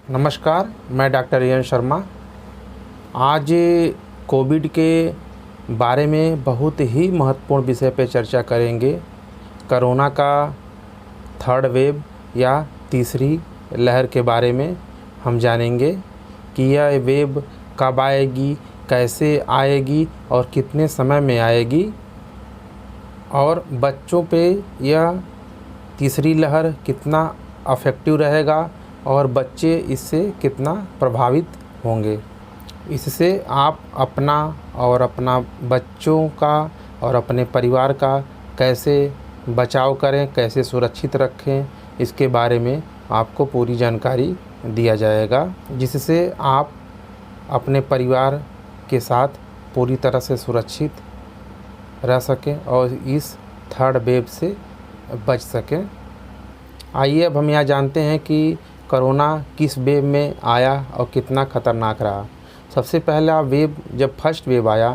नमस्कार, मैं doctor N Sharma. आज कोविड के बारे में बहुत ही महत्वपूर्ण विषय पे चर्चा करेंगे। कोरोना का थर्ड वेव या तीसरी लहर के बारे में हम जानेंगे कि यह वेव कब आएगी, कैसे आएगी और कितने समय में आएगी, और बच्चों पे यह तीसरी लहर कितना अफेक्टिव रहेगा और बच्चे इससे कितना प्रभावित होंगे। इससे आप अपना बच्चों का और अपने परिवार का कैसे बचाव करें, कैसे सुरक्षित रखें, इसके बारे में आपको पूरी जानकारी दिया जाएगा, जिससे आप अपने परिवार के साथ पूरी तरह से सुरक्षित रह सकें और इस थर्ड वेव से बच सकें। आइए अब हम यहाँ जानते हैं कि कोरोना किस वेव में आया और कितना ख़तरनाक रहा। सबसे पहला वेव जब फर्स्ट वेव आया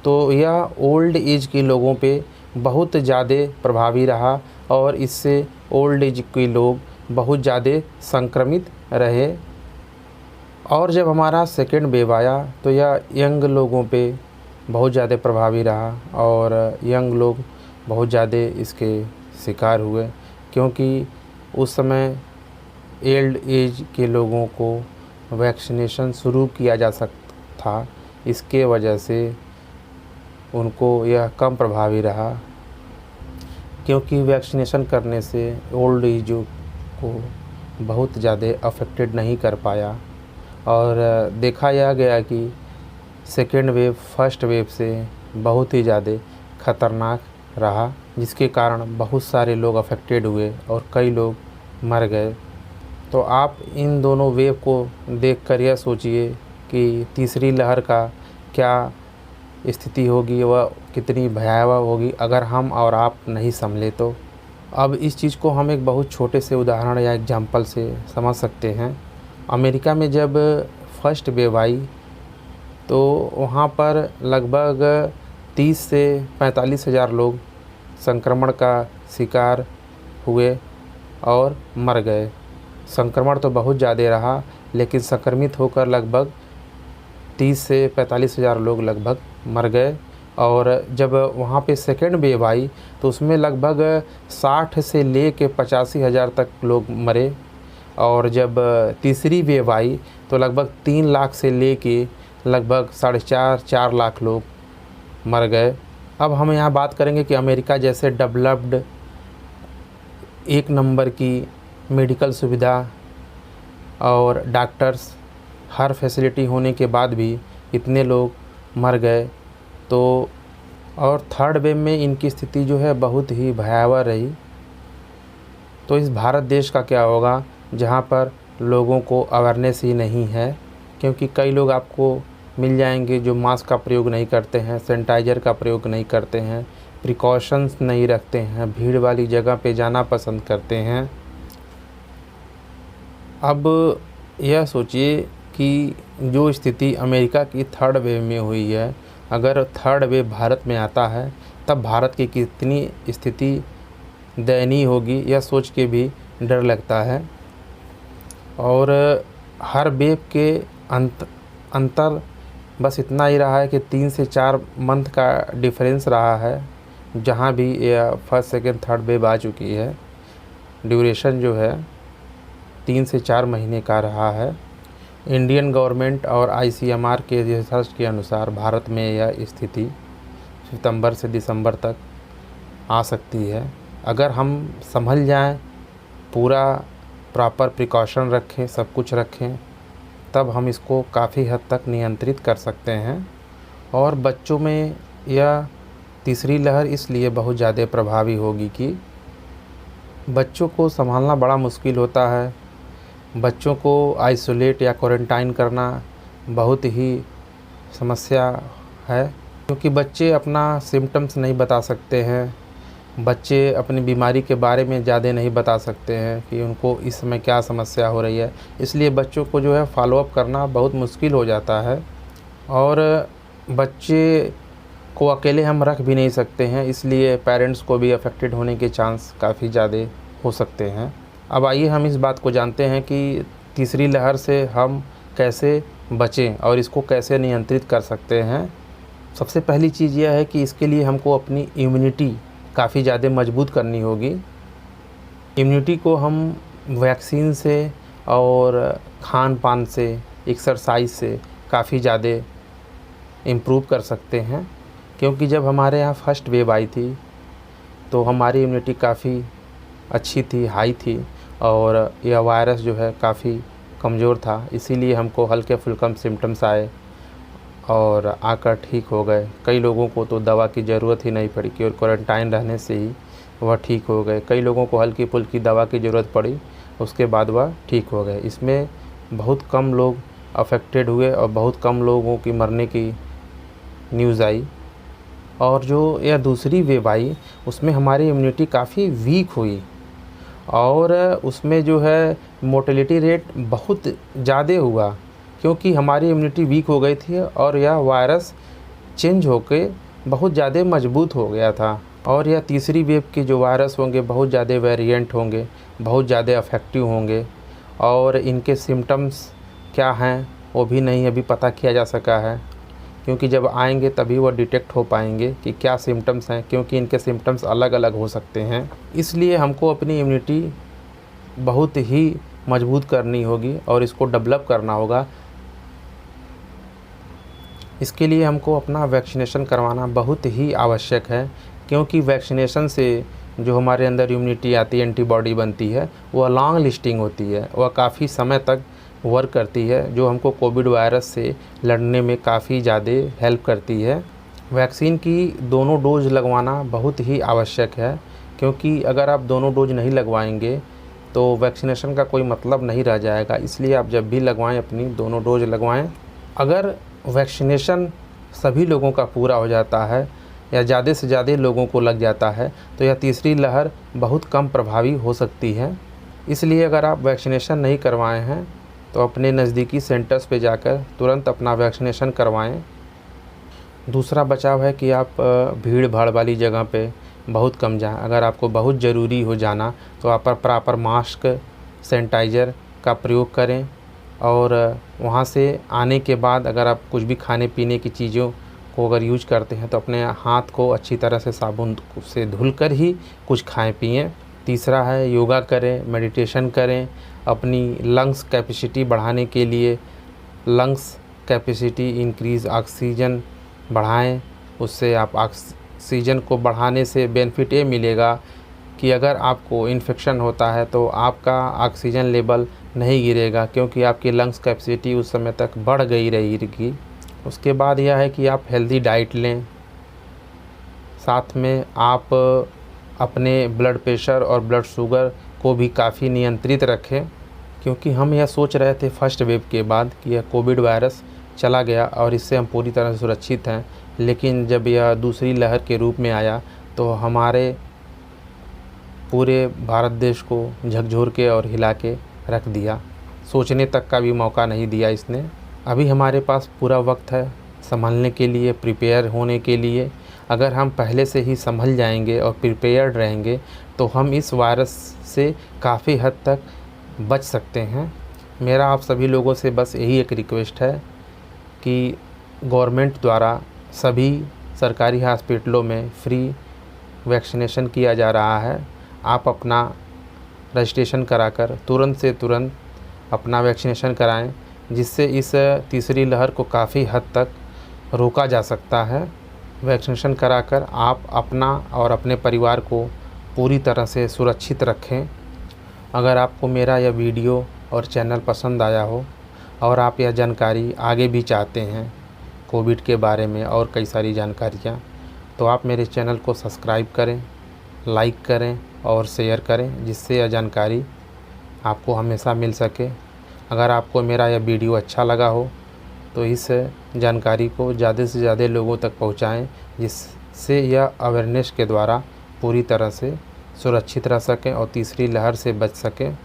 तो यह ओल्ड एज के लोगों पे बहुत ज़्यादा प्रभावी रहा और इससे ओल्ड एज के लोग बहुत ज़्यादा संक्रमित रहे। और जब हमारा सेकेंड वेव आया तो यह यंग लोगों पे बहुत ज़्यादा प्रभावी रहा और यंग लोग बहुत ज़्यादा इसके शिकार हुए, क्योंकि उस समय ओल्ड एज के लोगों को वैक्सीनेशन शुरू किया जा सकता था। इसके वजह से उनको यह कम प्रभावी रहा, क्योंकि वैक्सीनेशन करने से ओल्ड एज को बहुत ज़्यादा अफेक्टेड नहीं कर पाया। और देखा यह गया कि सेकेंड वेव फर्स्ट वेव से बहुत ही ज़्यादा ख़तरनाक रहा, जिसके कारण बहुत सारे लोग अफेक्टेड हुए और कई लोग मर गए। तो आप इन दोनों वेव को देखकर यह सोचिए कि तीसरी लहर का क्या स्थिति होगी, वह कितनी भयावह होगी अगर हम और आप नहीं संभले तो। अब इस चीज़ को हम एक बहुत छोटे से उदाहरण या एग्जाम्पल से समझ सकते हैं। अमेरिका में जब फर्स्ट वेव आई तो वहाँ पर लगभग 30 से 45 हज़ार लोग संक्रमण का शिकार हुए और मर गए। संक्रमण तो बहुत ज़्यादा रहा, लेकिन संक्रमित होकर लगभग 30 से 45 हज़ार लोग लगभग मर गए। और जब वहाँ पे सेकेंड वेव आई तो उसमें लगभग 60 से ले के 85 हज़ार तक लोग मरे। और जब तीसरी वेव आई तो लगभग 3 लाख से ले के लगभग 4.5 लाख लोग मर गए। अब हम यहाँ बात करेंगे कि अमेरिका जैसे डेवलप्ड एक नंबर की मेडिकल सुविधा और डॉक्टर्स हर फैसिलिटी होने के बाद भी इतने लोग मर गए, तो और थर्ड वेव में इनकी स्थिति जो है बहुत ही भयावह रही। तो इस भारत देश का क्या होगा, जहाँ पर लोगों को अवेयरनेस ही नहीं है। क्योंकि कई लोग आपको मिल जाएंगे जो मास्क का प्रयोग नहीं करते हैं, सैनिटाइज़र का प्रयोग नहीं करते हैं, प्रिकॉशंस नहीं रखते हैं, भीड़ वाली जगह पे जाना पसंद करते हैं। अब यह सोचिए कि जो स्थिति अमेरिका की थर्ड वेव में हुई है, अगर थर्ड वेव भारत में आता है तब भारत की कितनी स्थिति दयनीय होगी, यह सोच के भी डर लगता है। और हर वेव के अंतर बस इतना ही रहा है कि 3 से 4 मंथ का डिफरेंस रहा है। जहाँ भी यह फर्स्ट सेकेंड थर्ड वेव आ चुकी है, ड्यूरेशन जो है 3 से 4 महीने का रहा है। इंडियन गवर्नमेंट और ICMR के रिसर्च के अनुसार भारत में यह स्थिति सितंबर से दिसंबर तक आ सकती है। अगर हम संभल जाएं, पूरा प्रॉपर प्रिकॉशन रखें, सब कुछ रखें, तब हम इसको काफ़ी हद तक नियंत्रित कर सकते हैं। और बच्चों में यह तीसरी लहर इसलिए बहुत ज़्यादा प्रभावी होगी कि बच्चों को संभालना बड़ा मुश्किल होता है। बच्चों को आइसोलेट या क्वारंटाइन करना बहुत ही समस्या है, क्योंकि बच्चे अपना सिम्टम्स नहीं बता सकते हैं। बच्चे अपनी बीमारी के बारे में ज़्यादा नहीं बता सकते हैं कि उनको इस समय क्या समस्या हो रही है। इसलिए बच्चों को जो है फॉलोअप करना बहुत मुश्किल हो जाता है। और बच्चे को अकेले हम रख भी नहीं सकते हैं, इसलिए पेरेंट्स को भी अफेक्टेड होने के चांस काफ़ी ज़्यादा हो सकते हैं। अब आइए हम इस बात को जानते हैं कि तीसरी लहर से हम कैसे बचें और इसको कैसे नियंत्रित कर सकते हैं। सबसे पहली चीज़ यह है कि इसके लिए हमको अपनी इम्यूनिटी काफ़ी ज़्यादा मजबूत करनी होगी। इम्यूनिटी को हम वैक्सीन से और खान पान से, एक्सरसाइज से काफ़ी ज़्यादा इम्प्रूव कर सकते हैं। क्योंकि जब हमारे यहाँ फर्स्ट वेव आई थी तो हमारी इम्यूनिटी काफ़ी अच्छी थी, हाई थी, और यह वायरस जो है काफ़ी कमज़ोर था। इसीलिए हमको हल्के फुल्के सिम्टम्स आए और आकर ठीक हो गए। कई लोगों को तो दवा की ज़रूरत ही नहीं पड़ी कि क्वारंटाइन रहने से ही वह ठीक हो गए। कई लोगों को हल्की फुल्की दवा की ज़रूरत पड़ी, उसके बाद वह ठीक हो गए। इसमें बहुत कम लोग अफेक्टेड हुए और बहुत कम लोगों की मरने की न्यूज़ आई। और जो यह दूसरी वेव आई उसमें हमारी इम्यूनिटी काफ़ी वीक हुई और उसमें जो है मोर्टेलिटी रेट बहुत ज़्यादा हुआ, क्योंकि हमारी इम्यूनिटी वीक हो गई थी और यह वायरस चेंज होके बहुत ज़्यादा मजबूत हो गया था। और यह तीसरी वेव के जो वायरस होंगे बहुत ज़्यादा वेरिएंट होंगे, बहुत ज़्यादा अफेक्टिव होंगे, और इनके सिम्टम्स क्या हैं वो भी नहीं अभी पता किया जा सका है। क्योंकि जब आएंगे तभी वो डिटेक्ट हो पाएंगे कि क्या सिम्टम्स हैं, क्योंकि इनके सिम्टम्स अलग अलग हो सकते हैं। इसलिए हमको अपनी इम्यूनिटी बहुत ही मजबूत करनी होगी और इसको डेवलप करना होगा। इसके लिए हमको अपना वैक्सीनेशन करवाना बहुत ही आवश्यक है, क्योंकि वैक्सीनेशन से जो हमारे अंदर इम्यूनिटी आती है, एंटीबॉडी बनती है, वह लॉन्ग लास्टिंग होती है, वह काफ़ी समय तक वर्क करती है, जो हमको कोविड वायरस से लड़ने में काफ़ी ज़्यादा हेल्प करती है। वैक्सीन की दोनों डोज लगवाना बहुत ही आवश्यक है, क्योंकि अगर आप दोनों डोज नहीं लगवाएंगे तो वैक्सीनेशन का कोई मतलब नहीं रह जाएगा। इसलिए आप जब भी लगवाएं अपनी दोनों डोज लगवाएं। अगर वैक्सीनेशन सभी लोगों का पूरा हो जाता है या ज़्यादा से ज़्यादा लोगों को लग जाता है तो यह तीसरी लहर बहुत कम प्रभावी हो सकती है। इसलिए अगर आप वैक्सीनेशन नहीं करवाए हैं तो अपने नज़दीकी सेंटर्स पे जाकर तुरंत अपना वैक्सीनेशन करवाएं। दूसरा बचाव है कि आप भीड़ भाड़ वाली जगह पे बहुत कम जाएं। अगर आपको बहुत ज़रूरी हो जाना तो आप प्रॉपर मास्क, सैनिटाइज़र का प्रयोग करें, और वहाँ से आने के बाद अगर आप कुछ भी खाने पीने की चीज़ों को अगर यूज करते हैं तो अपने हाथ को अच्छी तरह से साबुन से धुलकर ही कुछ खाएं पिएं। तीसरा है योगा करें, मेडिटेशन करें। अपनी लंग्स कैपेसिटी बढ़ाने के लिए लंग्स कैपेसिटी इंक्रीज़, ऑक्सीजन बढ़ाएं। उससे आप ऑक्सीजन को बढ़ाने से बेनिफिट ये मिलेगा कि अगर आपको इन्फेक्शन होता है तो आपका ऑक्सीजन लेवल नहीं गिरेगा, क्योंकि आपकी लंग्स कैपेसिटी उस समय तक बढ़ गई रहेगी। उसके बाद यह है कि आप हेल्दी डाइट लें, साथ में आप अपने ब्लड प्रेशर और ब्लड शुगर को भी काफ़ी नियंत्रित रखें। क्योंकि हम यह सोच रहे थे फर्स्ट वेव के बाद कि यह कोविड वायरस चला गया और इससे हम पूरी तरह से सुरक्षित हैं, लेकिन जब यह दूसरी लहर के रूप में आया तो हमारे पूरे भारत देश को झकझोर के और हिला के रख दिया। सोचने तक का भी मौका नहीं दिया इसने। अभी हमारे पास पूरा वक्त है संभलने के लिए, प्रिपेयर होने के लिए। अगर हम पहले से ही संभल जाएंगे और प्रिपेयर्ड रहेंगे तो हम इस वायरस से काफ़ी हद तक बच सकते हैं। मेरा आप सभी लोगों से बस यही एक रिक्वेस्ट है कि गवर्नमेंट द्वारा सभी सरकारी हॉस्पिटलों में फ्री वैक्सीनेशन किया जा रहा है। आप अपना रजिस्ट्रेशन कराकर तुरंत से तुरंत अपना वैक्सीनेशन कराएं, जिससे इस तीसरी लहर को काफ़ी हद तक रोका जा सकता है। वैक्सीनेशन कराकर आप अपना और अपने परिवार को पूरी तरह से सुरक्षित रखें। अगर आपको मेरा यह वीडियो और चैनल पसंद आया हो और आप यह जानकारी आगे भी चाहते हैं कोविड के बारे में और कई सारी जानकारियाँ, तो आप मेरे चैनल को सब्सक्राइब करें, लाइक करें और शेयर करें, जिससे यह जानकारी आपको हमेशा मिल सके। अगर आपको मेरा यह वीडियो अच्छा लगा हो तो इस जानकारी को ज़्यादा से ज़्यादा लोगों तक पहुंचाएं, जिससे यह अवेयरनेस के द्वारा पूरी तरह से सुरक्षित रह सकें और तीसरी लहर से बच सकें।